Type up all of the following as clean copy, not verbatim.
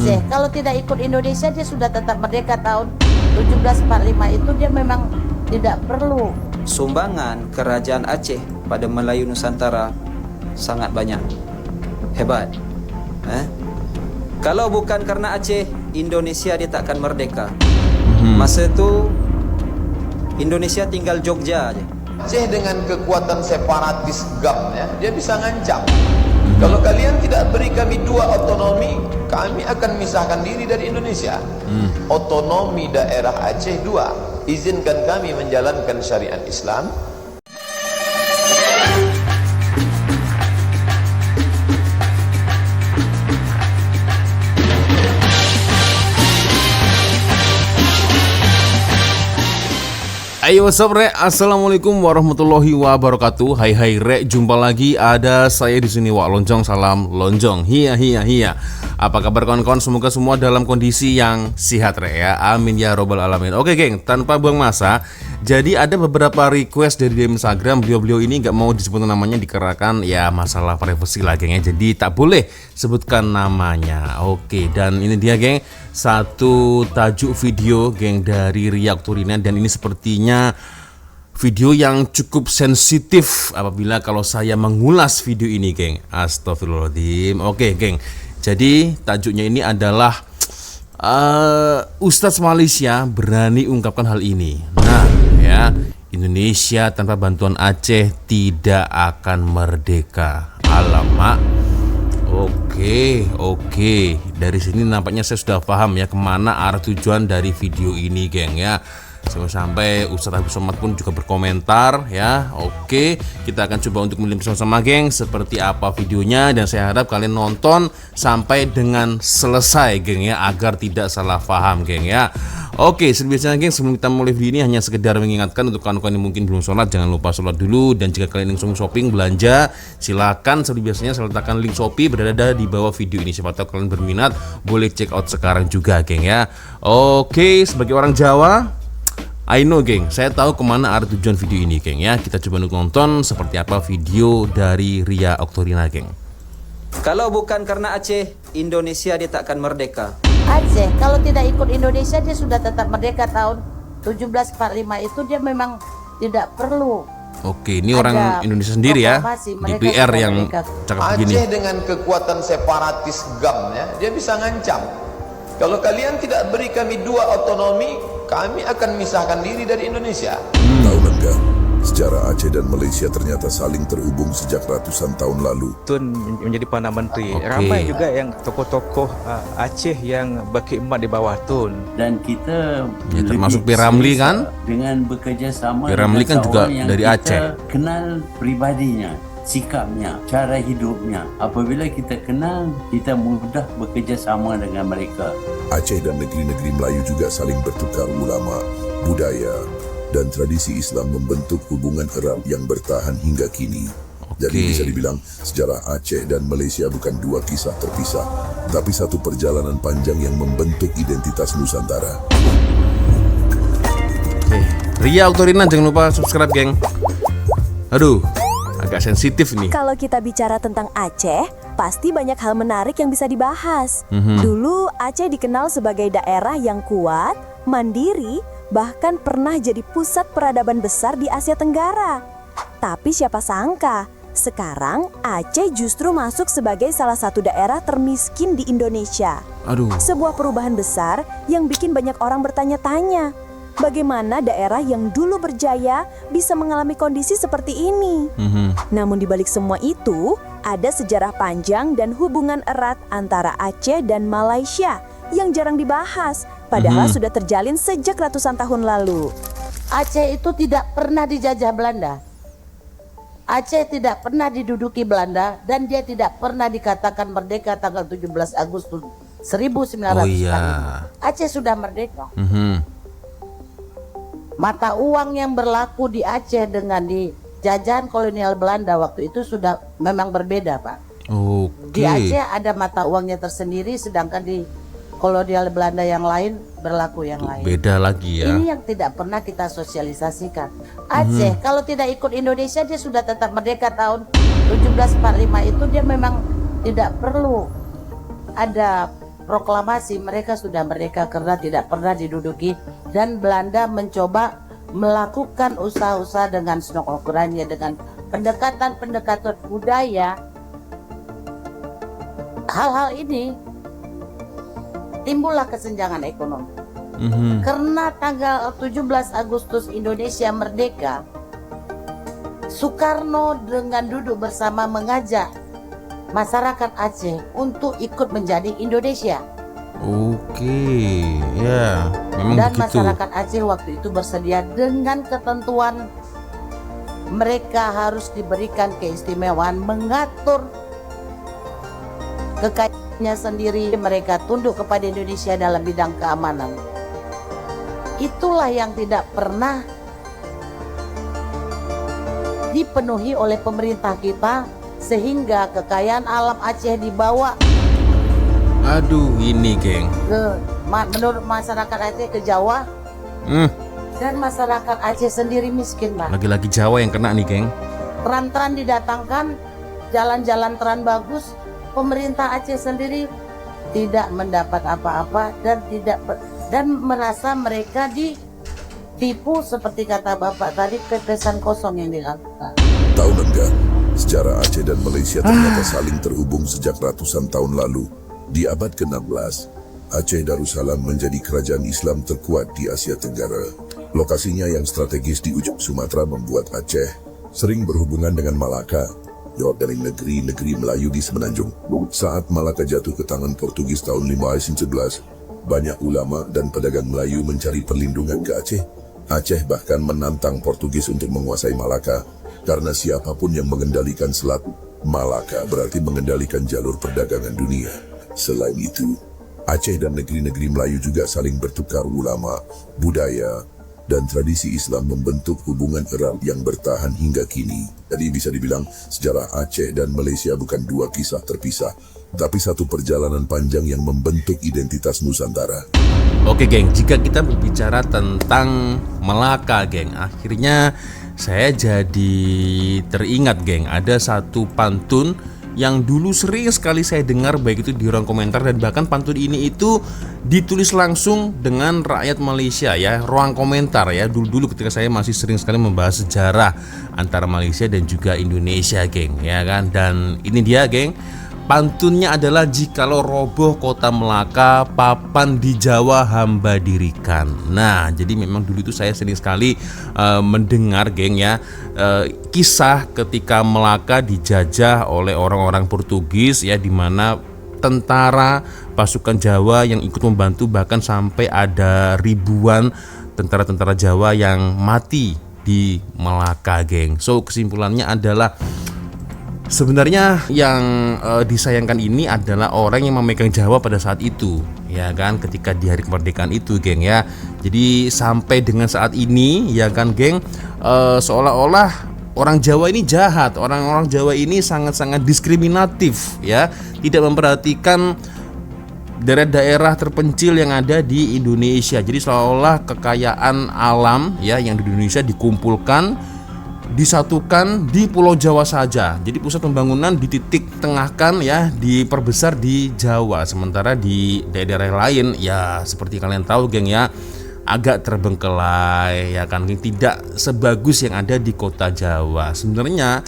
Aceh kalau tidak ikut Indonesia dia sudah tetap merdeka tahun 1745 itu dia memang tidak perlu. Sumbangan kerajaan Aceh pada Melayu Nusantara sangat banyak. Hebat. Kalau bukan karena Aceh, Indonesia dia tak akan merdeka. Masa itu Indonesia tinggal Jogja aja. Aceh dengan kekuatan separatis GAM ya, dia bisa ngancam. Kalau kalian tidak beri kami dua otonomi, kami akan misahkan diri dari Indonesia. Otonomi daerah Aceh dua, izinkan kami menjalankan syariat Islam. Ayo what's up Rek, assalamualaikum warahmatullahi wabarakatuh. Hai Rek, jumpa lagi ada saya di sini Wak Lonjong, salam lonjong. Hiya. Apa kabar kawan-kawan? Semoga semua dalam kondisi yang sehat Rek ya. Amin ya robbal alamin. Oke geng, tanpa buang masa, jadi ada beberapa request dari DM Instagram. Beliau ini nggak mau disebut namanya dikarenakan ya masalah privasi lah geng ya. Jadi tak boleh sebutkan namanya. Oke, dan ini dia geng, satu tajuk video geng dari Ria Oktorina, dan ini sepertinya video yang cukup sensitif apabila kalau saya mengulas video ini geng. Astagfirullahaladzim. Oke geng, jadi tajuknya ini adalah Ustadz Malaysia berani ungkapkan hal ini. Nah ya, Indonesia tanpa bantuan Aceh tidak akan merdeka. Alamak. Oke. Dari sini nampaknya saya sudah paham ya kemana arah tujuan dari video ini geng ya. Sampai Ustadz Habib Somad pun juga berkomentar ya. Oke, kita akan coba untuk melihat bersama-sama geng seperti apa videonya, dan saya harap kalian nonton sampai dengan selesai geng ya, agar tidak salah paham geng ya. Oke, sebiasanya geng, sebelum kita mulai video ini hanya sekedar mengingatkan untuk kawan-kawan yang mungkin belum sholat, jangan lupa sholat dulu. Dan jika kalian ingin shopping belanja, silakan seperti biasanya saya letakkan link Shopee berada di bawah video ini. Siapa tahu kalian berminat, boleh check out sekarang juga geng ya. Oke, sebagai orang Jawa, I know geng, saya tahu kemana arah tujuan video ini geng ya. Kita coba untuk nonton seperti apa video dari Ria Oktorina geng. Kalau bukan karena Aceh, Indonesia dia tak akan merdeka. Aceh kalau tidak ikut Indonesia dia sudah tetap merdeka tahun 1745 itu dia memang tidak perlu. Oke, ini orang Indonesia sendiri ya, DPR yang cakap begini. Aceh dengan kekuatan separatis GAM ya, dia bisa ngancam. Kalau kalian tidak beri kami dua otonomi, kami akan misahkan diri dari Indonesia. Tahu enggak, sejarah Aceh dan Malaysia ternyata saling terhubung sejak ratusan tahun lalu. Tun menjadi Perdana Menteri. Ramai juga yang tokoh-tokoh Aceh yang berkhidmat di bawah Tun. Dan kita ya, termasuk P. Ramlee kan? Dengan bekerja sama P. Ramlee kan juga dari Aceh. Kenal pribadinya, sikapnya, cara hidupnya. Apabila kita kenal, kita mudah bekerja sama dengan mereka. Aceh dan negeri-negeri Melayu juga saling bertukar ulama, budaya, dan tradisi Islam membentuk hubungan erat yang bertahan hingga kini. Jadi bisa dibilang sejarah Aceh dan Malaysia bukan dua kisah terpisah, tapi satu perjalanan panjang yang membentuk identitas Nusantara. Ria Oktorina, jangan lupa subscribe geng. Aduh, agak sensitif nih. Kalau kita bicara tentang Aceh, pasti banyak hal menarik yang bisa dibahas. Dulu Aceh dikenal sebagai daerah yang kuat, mandiri, bahkan pernah jadi pusat peradaban besar di Asia Tenggara. Tapi siapa sangka, sekarang Aceh justru masuk sebagai salah satu daerah termiskin di Indonesia. Sebuah perubahan besar yang bikin banyak orang bertanya-tanya, bagaimana daerah yang dulu berjaya bisa mengalami kondisi seperti ini? Namun di balik semua itu, ada sejarah panjang dan hubungan erat antara Aceh dan Malaysia yang jarang dibahas, padahal sudah terjalin sejak ratusan tahun lalu. Aceh itu tidak pernah dijajah Belanda. Aceh tidak pernah diduduki Belanda, dan dia tidak pernah dikatakan merdeka tanggal 17 Agustus 1945. Aceh sudah merdeka. Mata uang yang berlaku di Aceh dengan di jajahan kolonial Belanda waktu itu sudah memang berbeda Pak. Di Aceh ada mata uangnya tersendiri, sedangkan di kolonial Belanda yang lain berlaku yang lain. Beda lagi ya. Ini yang tidak pernah kita sosialisasikan. Aceh kalau tidak ikut Indonesia dia sudah tetap merdeka tahun 1745 itu dia memang tidak perlu ada proklamasi mereka sudah merdeka karena tidak pernah diduduki, dan Belanda mencoba melakukan usaha-usaha dengan ukurannya, dengan pendekatan-pendekatan budaya. Hal-hal ini timbullah kesenjangan ekonomi. Karena tanggal 17 Agustus Indonesia merdeka, Soekarno dengan duduk bersama mengajak masyarakat Aceh untuk ikut menjadi Indonesia. Oke, ya, memang Dan begitu. masyarakat Aceh waktu itu bersedia dengan ketentuan mereka harus diberikan keistimewaan mengatur kekayaannya sendiri, mereka tunduk kepada Indonesia dalam bidang keamanan. Itulah yang tidak pernah dipenuhi oleh pemerintah kita, sehingga kekayaan alam Aceh dibawa Aduh, ini geng. menurut masyarakat Aceh ke Jawa, dan masyarakat Aceh sendiri miskin, Pak. Lagi-lagi Jawa yang kena nih geng. Tran-tran didatangkan, jalan-jalan tran bagus, pemerintah Aceh sendiri tidak mendapat apa-apa dan merasa mereka ditipu seperti kata Bapak tadi, pepesan kosong yang dilakukan. Tahu enggak, sejarah Aceh dan Malaysia ternyata saling terhubung sejak ratusan tahun lalu. Di abad ke-16, Aceh Darussalam menjadi kerajaan Islam terkuat di Asia Tenggara. Lokasinya yang strategis di ujung Sumatera membuat Aceh sering berhubungan dengan Malaka, dari negeri-negeri Melayu di Semenanjung. Saat Malaka jatuh ke tangan Portugis tahun 1511, banyak ulama dan pedagang Melayu mencari perlindungan ke Aceh. Aceh bahkan menantang Portugis untuk menguasai Malaka, karena siapapun yang mengendalikan Selat Malaka berarti mengendalikan jalur perdagangan dunia. Selain itu, Aceh dan negeri-negeri Melayu juga saling bertukar ulama, budaya, dan tradisi Islam membentuk hubungan erat yang bertahan hingga kini. Jadi bisa dibilang sejarah Aceh dan Malaysia bukan dua kisah terpisah, tapi satu perjalanan panjang yang membentuk identitas Nusantara. Oke geng, jika kita berbicara tentang Melaka geng, akhirnya saya jadi teringat geng, ada satu pantun yang dulu sering sekali saya dengar, baik itu di ruang komentar, dan bahkan pantun ini itu ditulis langsung dengan rakyat Malaysia ya, ruang komentar ya. Dulu ketika saya masih sering sekali membahas sejarah antara Malaysia dan juga Indonesia geng, ya kan. Dan ini dia geng, pantunnya adalah jikalau roboh kota Melaka, papan di Jawa hamba dirikan. Nah, jadi memang dulu itu saya sering sekali mendengar geng ya, kisah ketika Melaka dijajah oleh orang-orang Portugis ya, di mana tentara pasukan Jawa yang ikut membantu, bahkan sampai ada ribuan tentara-tentara Jawa yang mati di Melaka geng. So kesimpulannya adalah sebenarnya yang disayangkan ini adalah orang yang memegang Jawa pada saat itu, ya kan, ketika di hari kemerdekaan itu, geng ya. Jadi sampai dengan saat ini, ya kan, geng, seolah-olah orang Jawa ini jahat, orang-orang Jawa ini sangat-sangat diskriminatif, ya, tidak memperhatikan daerah-daerah terpencil yang ada di Indonesia. Jadi seolah-olah kekayaan alam ya yang di Indonesia dikumpulkan, disatukan di Pulau Jawa saja. Jadi pusat pembangunan dititik tengahkan ya, diperbesar di Jawa. Sementara di daerah lain ya seperti kalian tahu geng ya, agak terbengkelai ya kan, tidak sebagus yang ada di kota Jawa. Sebenarnya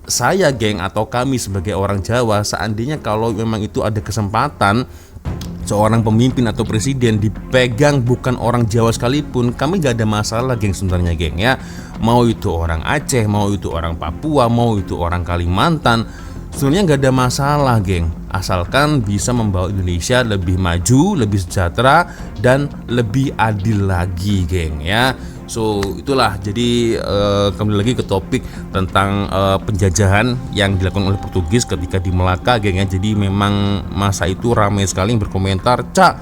saya geng atau kami sebagai orang Jawa, seandainya kalau memang itu ada kesempatan seorang pemimpin atau presiden dipegang bukan orang Jawa sekalipun, kami gak ada masalah geng sebenarnya geng ya. Mau itu orang Aceh, mau itu orang Papua, mau itu orang Kalimantan, sebenarnya gak ada masalah geng, asalkan bisa membawa Indonesia lebih maju, lebih sejahtera, dan lebih adil lagi geng ya. So itulah, jadi kembali lagi ke topik tentang penjajahan yang dilakukan oleh Portugis ketika di Melaka geng ya. Jadi memang masa itu ramai sekali yang berkomentar, "Cak,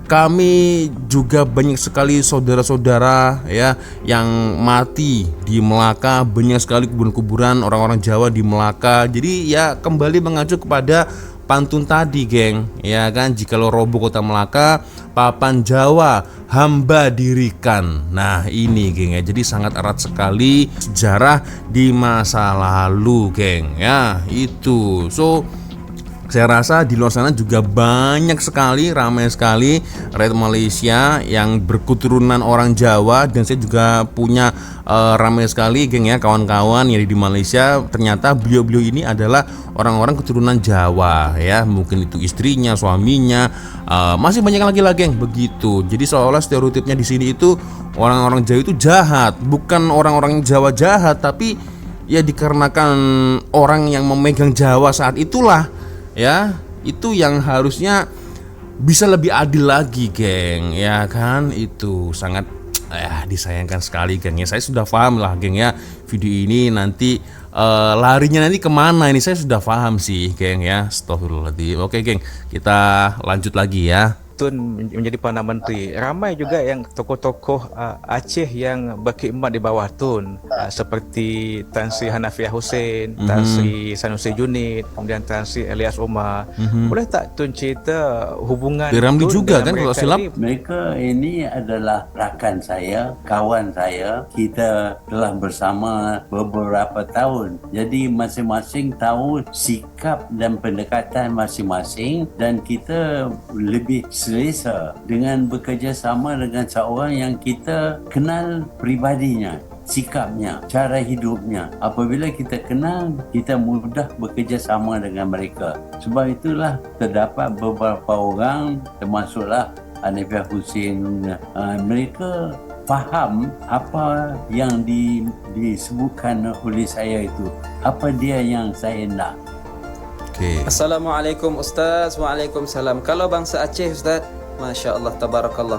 kami juga banyak sekali saudara-saudara ya yang mati di Melaka, banyak sekali kuburan-kuburan orang-orang Jawa di Melaka." Jadi ya kembali mengacu kepada pantun tadi geng, ya kan, jikalau roboh kota Melaka, papan Jawa hamba dirikan. Nah ini geng ya, jadi sangat erat sekali sejarah di masa lalu geng ya, itu. So Saya rasa di luar sana juga banyak sekali, ramai sekali rakyat Malaysia yang berketurunan orang Jawa, dan saya juga punya ramai sekali geng ya kawan-kawan yang di Malaysia. Ternyata beliau-beliau ini adalah orang-orang keturunan Jawa ya, mungkin itu istrinya, suaminya, masih banyak lagi geng begitu. Jadi seolah-olah stereotipnya di sini itu orang-orang Jawa itu jahat, bukan orang-orang Jawa jahat, tapi ya dikarenakan orang yang memegang Jawa saat itulah ya, itu yang harusnya bisa lebih adil lagi geng ya kan. Itu sangat disayangkan sekali geng ya. Saya sudah paham lah geng ya, video ini nanti larinya nanti kemana ini saya sudah paham sih geng ya. Astagfirullahaladzim. Oke geng, kita lanjut lagi ya. Tun menjadi Perdana Menteri, ramai juga yang tokoh-tokoh Aceh yang berkhidmat di bawah Tun, seperti Tan Sri Hanafiah Hussein, Tan Sri Sanusi Junid, kemudian Tan Sri Elias Omar. Boleh tak Tun cerita hubungan Ramli Tun juga dengan kan kalau mereka silap? ini? Mereka ini adalah rakan saya, kawan saya. Kita telah bersama beberapa tahun. Jadi masing-masing tahu sikap dan pendekatan masing-masing, dan kita lebih selesa dengan bekerja sama dengan seorang yang kita kenal pribadinya, sikapnya, cara hidupnya. Apabila kita kenal, kita mudah bekerja sama dengan mereka. Sebab itulah terdapat beberapa orang, termasuklah Hanafiah Hussein, mereka faham apa yang disebutkan oleh saya itu, apa dia yang saya nak. Oke. Assalamualaikum Ustaz. Waalaikumsalam. Kalau bangsa Aceh Ustaz, Masya Allah, Tabarakallah.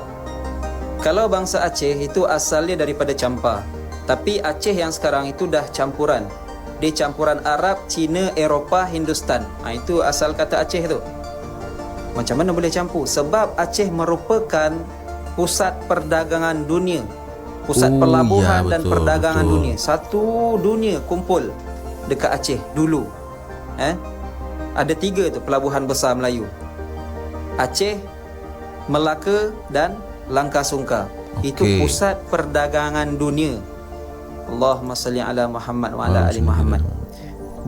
Kalau bangsa Aceh itu asalnya daripada Champa, tapi Aceh yang sekarang itu dah campuran. Dia campuran Arab, Cina, Eropah, Hindustan. Itu asal kata Aceh tu. Macam mana boleh campur? Sebab Aceh merupakan pusat perdagangan dunia, pusat pelabuhan dan perdagangan dunia. Satu dunia kumpul dekat Aceh dulu. Ada 3 tu pelabuhan besar Melayu: Aceh, Melaka dan Langkah Sungka. Itu pusat perdagangan dunia. Allahumma salli ala Muhammad wa ala ali Muhammad.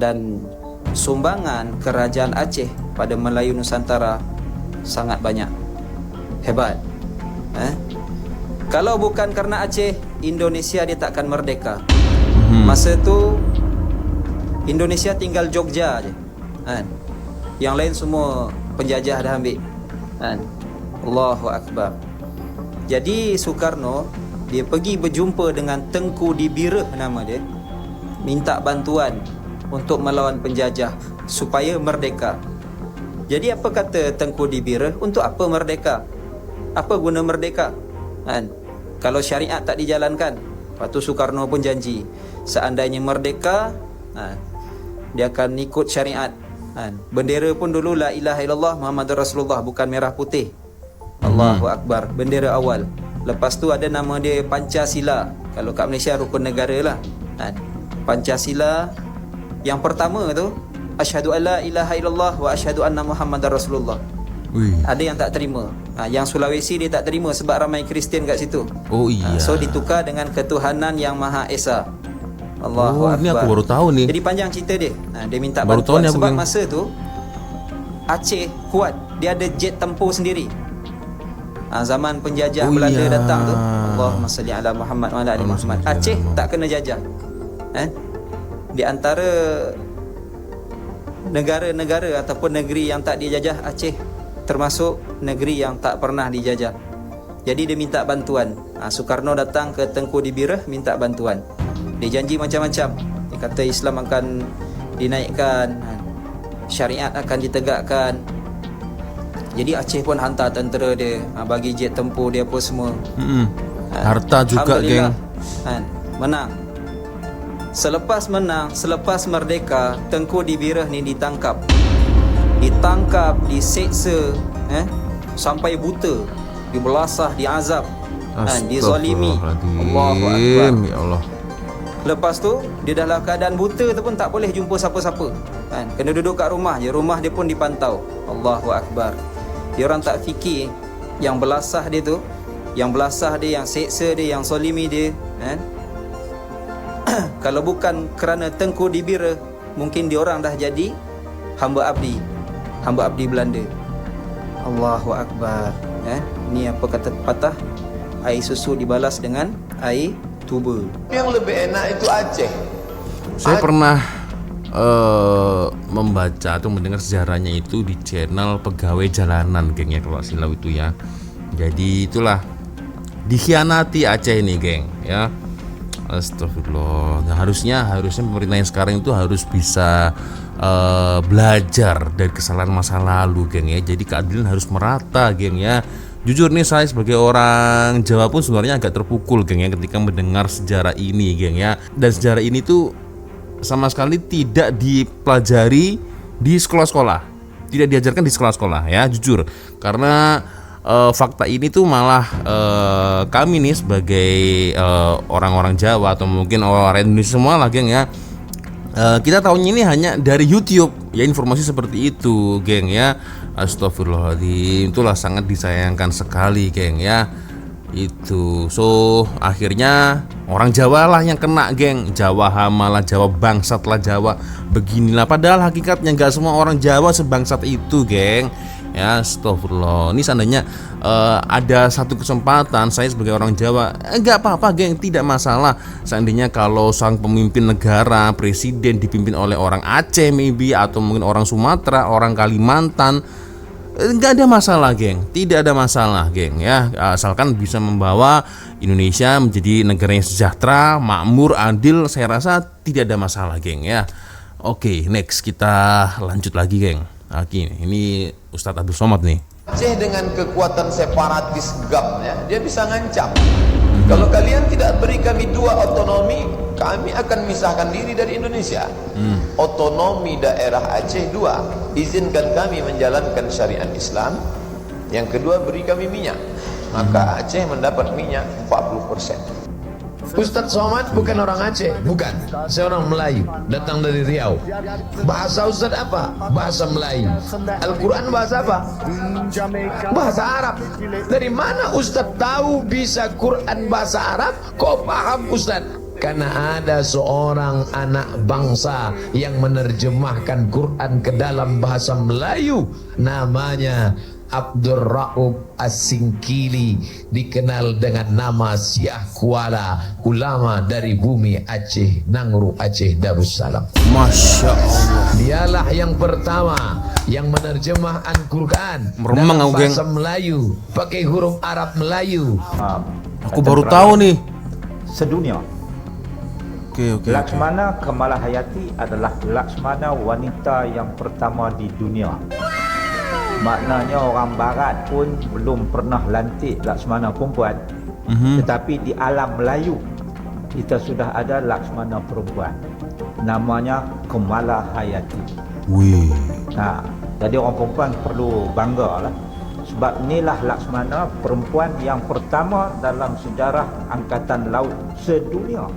Dan sumbangan kerajaan Aceh pada Melayu Nusantara sangat banyak. Hebat. Kalau bukan kerana Aceh, Indonesia dia takkan merdeka. Masa tu Indonesia tinggal Jogja je. Yang lain semua penjajah dah ambil. Allahu Akbar. Jadi Soekarno dia pergi berjumpa dengan Tengku Dibireh nama dia, minta bantuan untuk melawan penjajah supaya merdeka. Jadi apa kata Tengku Dibireh? Untuk apa merdeka? Apa guna merdeka? Kalau syariat tak dijalankan. Lepas tu Soekarno pun janji, seandainya merdeka, dia akan ikut syariat. Bendera pun dulu la ilaha illallah Muhammadur Rasulullah, bukan merah putih. Allahu Akbar, bendera awal. Lepas tu ada nama dia Pancasila. Kalau kat Malaysia rukun negara lah. Pancasila yang pertama tu, asyhadu alla ilaha illallah wa asyhadu anna Muhammadar Rasulullah. Ada yang tak terima. Yang Sulawesi dia tak terima sebab ramai Kristian kat situ. So ditukar dengan ketuhanan yang Maha Esa. Allahu Akbar. Ini aku baru tahu nih. Jadi panjang cerita dia. Dia minta baru bantuan sebab masa tu Aceh kuat, dia ada jet tempur sendiri. Zaman penjajah Belanda datang tu, Allahumma salli ala Muhammad wa ala ali Muhammad. Aceh tak kena jajah. Di antara negara-negara ataupun negeri yang tak dijajah, Aceh termasuk negeri yang tak pernah dijajah. Jadi dia minta bantuan. Soekarno datang ke Tengku Dibireh minta bantuan. Dia janji macam-macam. Dia kata Islam akan dinaikkan, syariat akan ditegakkan. Jadi Aceh pun hantar tentera dia, bagi jet tempur dia apa semua. Harta juga geng. Menang. Selepas menang, selepas merdeka, Tengku Dibireh ni ditangkap. Ditangkap, diseksa, sampai buta, dibelasah, diazab, dizalimi. Allahu Akbar. Ya Allah. Lepas tu dia dalam keadaan buta tu pun tak boleh jumpa siapa-siapa. Kena duduk kat rumah je. Rumah dia pun dipantau. Allahu Akbar. Dia orang tak fikir yang belasah dia tu, yang belasah dia, yang seksa dia, yang zalimi dia, kalau bukan kerana Tengku Dibireh, mungkin dia orang dah jadi hamba abdi. hamba abdi Belanda. Allahu Akbar. Ini apa kata pepatah? Air susu dibalas dengan air tuba. Yang lebih enak itu Aceh. Saya pernah membaca atau mendengar sejarahnya itu di channel pegawai jalanan, geng ya, kalau silau itu ya. Jadi itulah dikhianati Aceh ini, geng ya. Astagfirullah. Nah, harusnya pemerintah yang sekarang itu harus bisa belajar dari kesalahan masa lalu, geng ya. Jadi keadilan harus merata, geng ya. Jujur nih, saya sebagai orang Jawa pun sebenarnya agak terpukul, geng ya, ketika mendengar sejarah ini, geng ya. Dan sejarah ini tuh sama sekali tidak dipelajari di sekolah-sekolah, tidak diajarkan di sekolah-sekolah ya, jujur. Karena fakta ini tuh malah kami nih sebagai orang-orang Jawa atau mungkin orang Indonesia semua lah, geng ya, kita tahunya ini hanya dari YouTube ya, informasi seperti itu, geng ya. Astagfirullahaladzim, itulah sangat disayangkan sekali, geng ya. Itu so akhirnya orang Jawa lah yang kena, geng. Jawa hama lah, Jawa bangsat lah, Jawa beginilah. Padahal hakikatnya nggak semua orang Jawa sebangsat itu, geng ya. Astagfirullah. Ini seandainya ada satu kesempatan saya sebagai orang Jawa, nggak apa-apa, geng, tidak masalah. Seandainya kalau sang pemimpin negara, presiden dipimpin oleh orang Aceh maybe, atau mungkin orang Sumatera, orang Kalimantan, nggak ada masalah, geng, tidak ada masalah, geng ya, asalkan bisa membawa Indonesia menjadi negara yang sejahtera, makmur, adil, saya rasa tidak ada masalah, geng ya. Oke, next kita lanjut lagi, geng. Oke, ini Ustadz Abdul Somad nih. Aceh dengan kekuatan separatis GAM ya, dia bisa ngancam. Kalau kalian tidak beri kami 2 otonomi, kami akan misahkan diri dari Indonesia. Otonomi daerah Aceh 2, izinkan kami menjalankan syariat Islam. Yang kedua, beri kami minyak. Maka Aceh mendapat minyak 40%. Ustadz Somad bukan orang Aceh, bukan. Saya orang Melayu, datang dari Riau. Bahasa Ustadz apa? Bahasa Melayu. Al-Quran bahasa apa? Bahasa Arab. Dari mana Ustadz tahu bisa Quran bahasa Arab? Kok paham Ustadz? Karena ada seorang anak bangsa yang menerjemahkan Quran ke dalam bahasa Melayu, namanya Abdul Raub As-Singkili, dikenal dengan nama Syekh Kuala, ulama dari bumi Aceh, Nangru Aceh Darussalam. Masya Allah. Dialah yang pertama yang menerjemah Al-Quran dalam bahasa Melayu pakai huruf Arab Melayu. Aku baru tahu nih. Sedunia. Oke. Laksmana Kamalahayati adalah Laksmana wanita yang pertama di dunia. Maknanya orang barat pun belum pernah lantik Laksmana perempuan. Tetapi di alam Melayu kita sudah ada Laksmana perempuan. Namanya Kamalahayati. Wih. Nah, jadi orang perempuan perlu bangga lah. Sebab inilah Laksmana perempuan yang pertama dalam sejarah angkatan laut sedunia.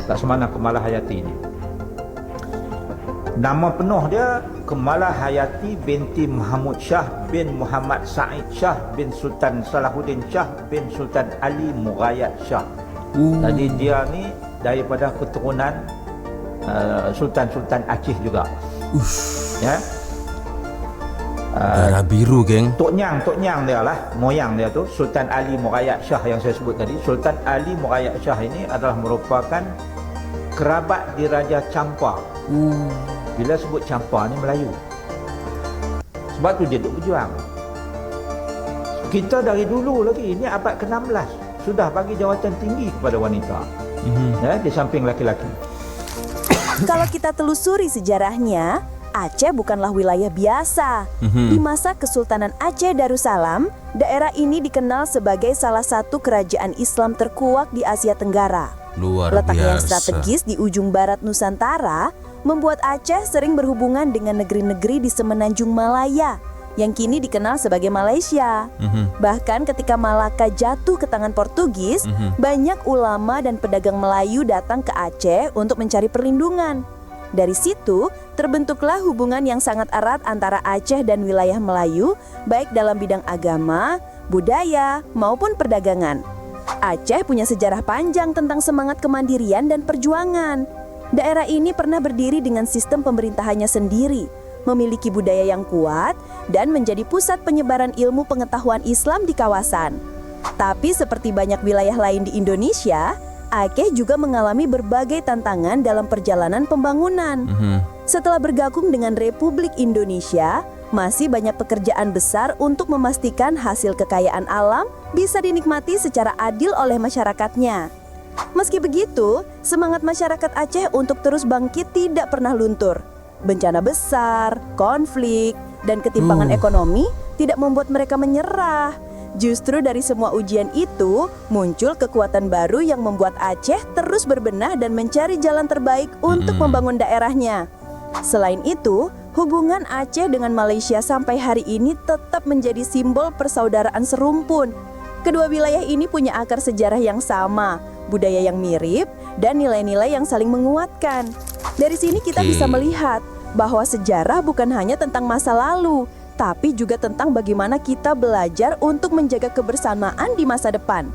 Laksmana Kamalahayati ini. Nama penuh dia Kamalahayati binti Muhammad Shah bin Muhammad Said Shah bin Sultan Salahuddin Shah bin Sultan Ali Mughayat Shah. Jadi dia ni daripada keturunan Sultan-Sultan Aceh juga. Ya. Darah biru, geng. Tok Nyang dia lah, moyang dia tu Sultan Ali Mughayat Shah yang saya sebut tadi. Sultan Ali Mughayat Shah ini adalah merupakan kerabat Diraja Champa. Bila sebut Champa ni Melayu. Sebab tu dia duk berjuang. Kita dari dulu lagi, ini abad ke-16 sudah bagi jawatan tinggi kepada wanita. Ya, di samping laki-laki. Kalau kita telusuri sejarahnya, Aceh bukanlah wilayah biasa. Di masa Kesultanan Aceh Darussalam, daerah ini dikenal sebagai salah satu kerajaan Islam terkuat di Asia Tenggara. Letaknya yang strategis di ujung barat Nusantara membuat Aceh sering berhubungan dengan negeri-negeri di Semenanjung Malaya yang kini dikenal sebagai Malaysia. Bahkan ketika Malaka jatuh ke tangan Portugis, banyak ulama dan pedagang Melayu datang ke Aceh untuk mencari perlindungan. Dari situ, terbentuklah hubungan yang sangat erat antara Aceh dan wilayah Melayu, baik dalam bidang agama, budaya, maupun perdagangan. Aceh punya sejarah panjang tentang semangat kemandirian dan perjuangan. Daerah ini pernah berdiri dengan sistem pemerintahannya sendiri, memiliki budaya yang kuat, dan menjadi pusat penyebaran ilmu pengetahuan Islam di kawasan. Tapi seperti banyak wilayah lain di Indonesia, Aceh juga mengalami berbagai tantangan dalam perjalanan pembangunan. Setelah bergabung dengan Republik Indonesia, masih banyak pekerjaan besar untuk memastikan hasil kekayaan alam bisa dinikmati secara adil oleh masyarakatnya. Meski begitu, semangat masyarakat Aceh untuk terus bangkit tidak pernah luntur. Bencana besar, konflik, dan ketimpangan ekonomi tidak membuat mereka menyerah. Justru dari semua ujian itu, muncul kekuatan baru yang membuat Aceh terus berbenah dan mencari jalan terbaik untuk membangun daerahnya. Selain itu, hubungan Aceh dengan Malaysia sampai hari ini tetap menjadi simbol persaudaraan serumpun. Kedua wilayah ini punya akar sejarah yang sama, budaya yang mirip, dan nilai-nilai yang saling menguatkan. Dari sini kita bisa melihat bahwa sejarah bukan hanya tentang masa lalu, tapi juga tentang bagaimana kita belajar untuk menjaga kebersamaan di masa depan.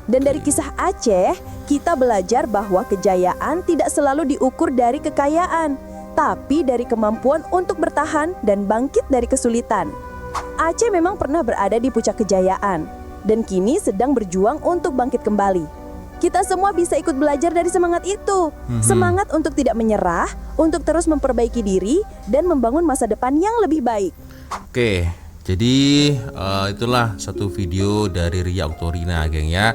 Dan dari kisah Aceh, kita belajar bahwa kejayaan tidak selalu diukur dari kekayaan, tapi dari kemampuan untuk bertahan dan bangkit dari kesulitan. Aceh memang pernah berada di puncak kejayaan, dan kini sedang berjuang untuk bangkit kembali. Kita semua bisa ikut belajar dari semangat itu. Semangat untuk tidak menyerah, untuk terus memperbaiki diri, dan membangun masa depan yang lebih baik. Oke, jadi itulah satu video dari Ria Oktorina, geng ya.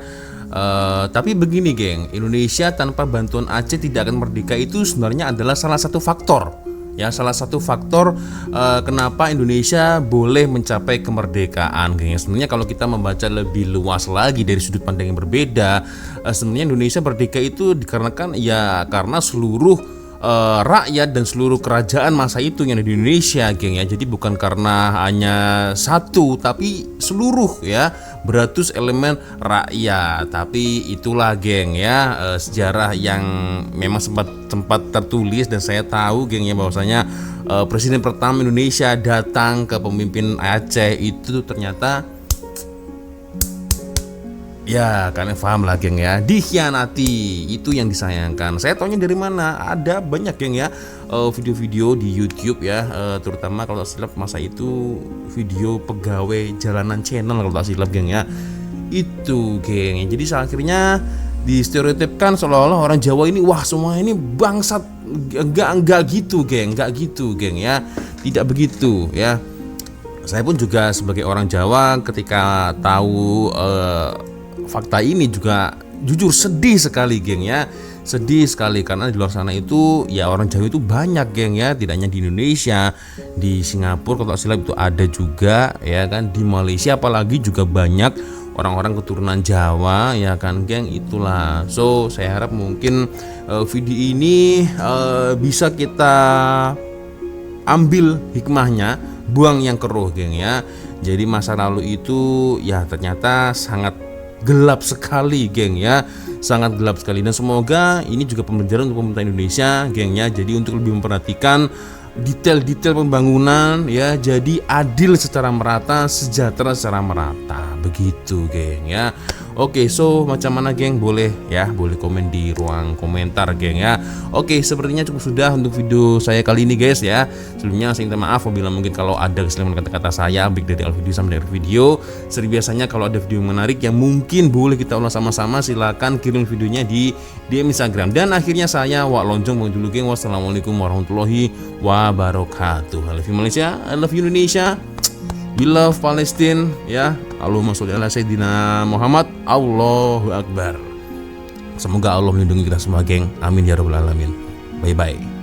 Tapi begini geng, Indonesia tanpa bantuan Aceh tidak akan merdeka itu sebenarnya adalah salah satu faktor. Ya, salah satu faktor kenapa Indonesia boleh mencapai kemerdekaan, geng. Sebenarnya kalau kita membaca lebih luas lagi dari sudut pandang yang berbeda, sebenarnya Indonesia merdeka itu dikarenakan ya karena seluruh rakyat dan seluruh kerajaan masa itu yang ada di Indonesia, geng ya. Jadi bukan karena hanya satu, tapi seluruh ya, beratus elemen rakyat. Tapi itulah geng ya, sejarah yang memang sempat tertulis, dan saya tahu geng ya bahwasanya presiden pertama Indonesia datang ke pemimpin Aceh itu ternyata ya, kalian paham lah geng ya, dikhianati. Itu yang disayangkan. Saya taunya dari mana? Ada banyak geng ya video-video di YouTube ya, terutama kalau tak silap masa itu video pegawai jalanan channel kalau tak silap geng ya. Itu geng. Jadi akhirnya distereotipkan seolah-olah orang Jawa ini wah semua ini bangsat. Enggak gitu geng, enggak gitu geng ya. Tidak begitu ya. Saya pun juga sebagai orang Jawa ketika tahu fakta ini juga jujur sedih sekali geng ya. Sedih sekali karena di luar sana itu ya orang Jawa itu banyak geng ya, tidak hanya di Indonesia, di Singapura kalau silap itu ada juga ya kan, di Malaysia apalagi juga banyak orang-orang keturunan Jawa ya kan geng. Itulah, so saya harap mungkin video ini bisa kita ambil hikmahnya, buang yang keruh geng ya. Jadi masa lalu itu ya ternyata sangat gelap sekali geng ya, sangat gelap sekali, dan semoga ini juga pembelajaran untuk pemerintah Indonesia geng ya. Jadi untuk lebih memperhatikan detail-detail pembangunan ya, jadi adil secara merata, sejahtera secara merata, begitu geng ya. Oke, so macam mana geng? Boleh ya, boleh komen di ruang komentar geng ya. Oke, sepertinya cukup sudah untuk video saya kali ini guys ya. Sebelumnya saya minta maaf apabila mungkin kalau ada kesalahan kata-kata saya baik dari awal video sampai akhir video. Seperti biasanya kalau ada video menarik yang mungkin boleh kita ulas sama-sama, silakan kirim videonya di DM Instagram. Dan akhirnya saya Wak Lonjong mau dulu geng. Wassalamualaikum warahmatullahi wabarakatuh. I love you Malaysia, I love you Indonesia. We love Palestine ya. Allahumma sholli ala sayyidina Muhammad. Allahu Akbar. Semoga Allah melindungi kita semua geng. Amin ya rabbal alamin. Bye bye.